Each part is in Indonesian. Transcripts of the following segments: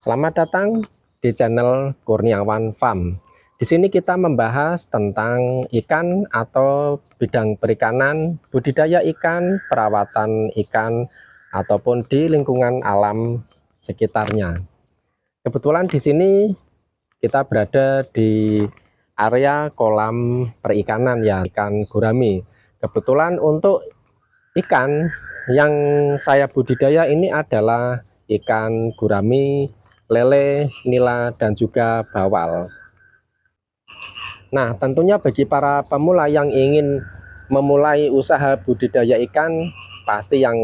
Selamat datang di channel Kurniawan Farm. Di sini kita membahas tentang ikan atau bidang perikanan, budidaya ikan, perawatan ikan, ataupun di lingkungan alam sekitarnya. Kebetulan di sini kita berada di area kolam perikanan ya, ikan gurami. Kebetulan untuk ikan yang saya budidaya ini adalah ikan gurami, lele, nila, dan juga bawal. Nah, tentunya bagi para pemula yang ingin memulai usaha budidaya ikan, pasti yang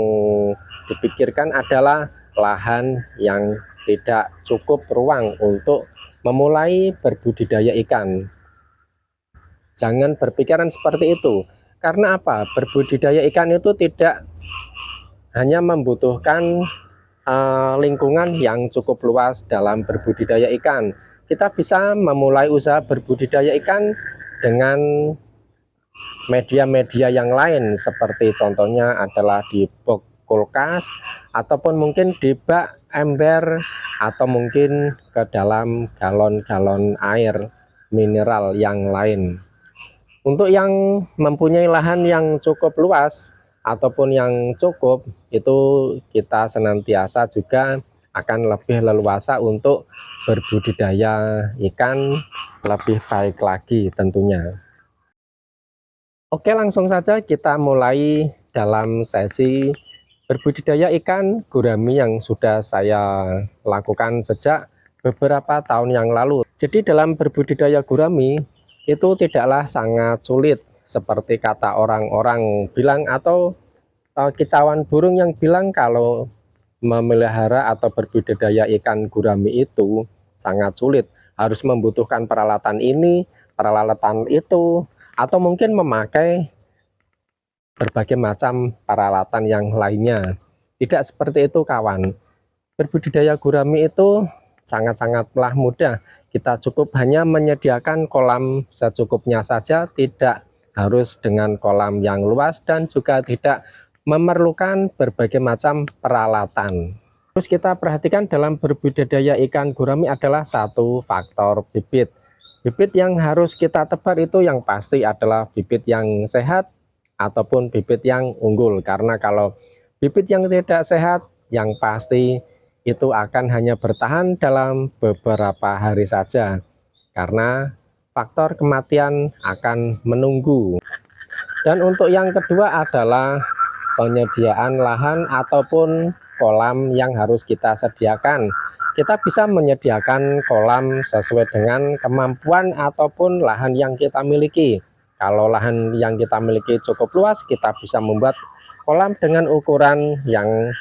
dipikirkan adalah lahan yang tidak cukup ruang untuk memulai berbudidaya ikan. Jangan berpikiran seperti itu. Karena apa? Berbudidaya ikan itu tidak hanya membutuhkan lingkungan yang cukup luas dalam berbudidaya ikan. Kita bisa memulai usaha berbudidaya ikan dengan media-media yang lain, seperti contohnya adalah di box kulkas, ataupun mungkin di bak ember, atau mungkin ke dalam galon-galon air mineral yang lain. Untuk yang mempunyai lahan yang cukup luas ataupun yang cukup, itu kita senantiasa juga akan lebih leluasa untuk berbudidaya ikan lebih baik lagi tentunya. Oke, langsung saja kita mulai dalam sesi berbudidaya ikan gurami yang sudah saya lakukan sejak beberapa tahun yang lalu. Jadi dalam berbudidaya gurami itu tidaklah sangat sulit seperti kata orang-orang bilang, atau kicauan burung yang bilang kalau memelihara atau berbudidaya ikan gurami itu sangat sulit, harus membutuhkan peralatan ini, peralatan itu, atau mungkin memakai berbagai macam peralatan yang lainnya. Tidak seperti itu kawan. Berbudidaya gurami itu sangat-sangatlah mudah. Kita cukup hanya menyediakan kolam secukupnya saja, tidak harus dengan kolam yang luas, dan juga tidak memerlukan berbagai macam peralatan. Terus kita perhatikan dalam berbudidaya ikan gurami adalah satu faktor bibit. Bibit yang harus kita tebar itu yang pasti adalah bibit yang sehat ataupun bibit yang unggul. Karena kalau bibit yang tidak sehat, yang pasti itu akan hanya bertahan dalam beberapa hari saja, karena faktor kematian akan menunggu. Dan untuk yang kedua adalah penyediaan lahan ataupun kolam yang harus kita sediakan. Kita bisa menyediakan kolam sesuai dengan kemampuan ataupun lahan yang kita miliki. Kalau lahan yang kita miliki cukup luas, kita bisa membuat kolam dengan ukuran yang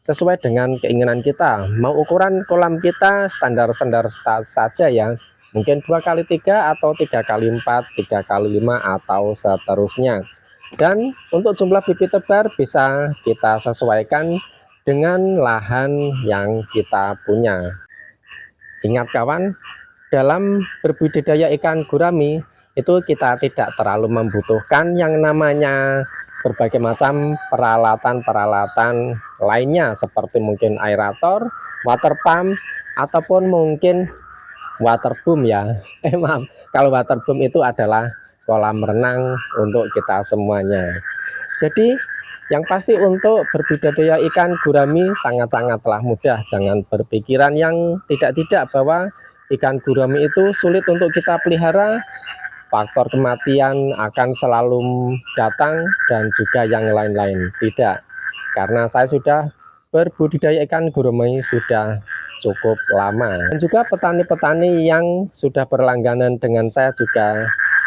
sesuai dengan keinginan kita. Mau ukuran kolam kita standar-standar saja ya, mungkin 2x3 atau 3x4, 3x5 atau seterusnya. Dan untuk jumlah bibit tebar bisa kita sesuaikan dengan lahan yang kita punya. Ingat kawan, dalam berbudidaya ikan gurami itu kita tidak terlalu membutuhkan yang namanya berbagai macam peralatan-peralatan lainnya, seperti mungkin aerator, water pump, ataupun mungkin water boom ya. Maaf, kalau water boom itu adalah kolam renang untuk kita semuanya. Jadi yang pasti untuk berbudidaya ikan gurami sangat-sangatlah mudah. Jangan berpikiran yang tidak-tidak bahwa ikan gurami itu sulit untuk kita pelihara, faktor kematian akan selalu datang, dan juga yang lain-lain. Tidak, karena saya sudah berbudidaya ikan gurami sudah cukup lama. Dan juga petani-petani yang sudah berlangganan dengan saya juga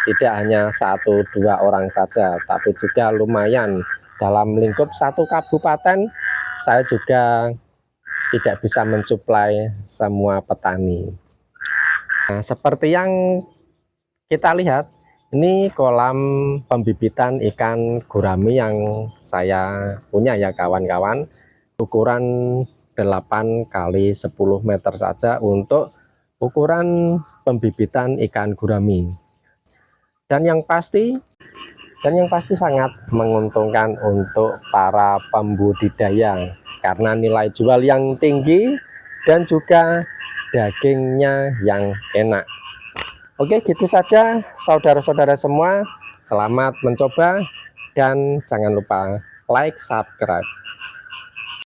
tidak hanya 1-2 orang saja, tapi juga lumayan. Dalam lingkup satu kabupaten, saya juga tidak bisa mensuplai semua petani. Nah, seperti yang kita lihat, ini kolam pembibitan ikan gurami yang saya punya ya kawan-kawan. Ukuran 8x10 meter saja untuk ukuran pembibitan ikan gurami. Dan yang pasti sangat menguntungkan untuk para pembudidaya, karena nilai jual yang tinggi dan juga dagingnya yang enak. Oke, gitu saja saudara-saudara semua. Selamat mencoba dan jangan lupa like, subscribe.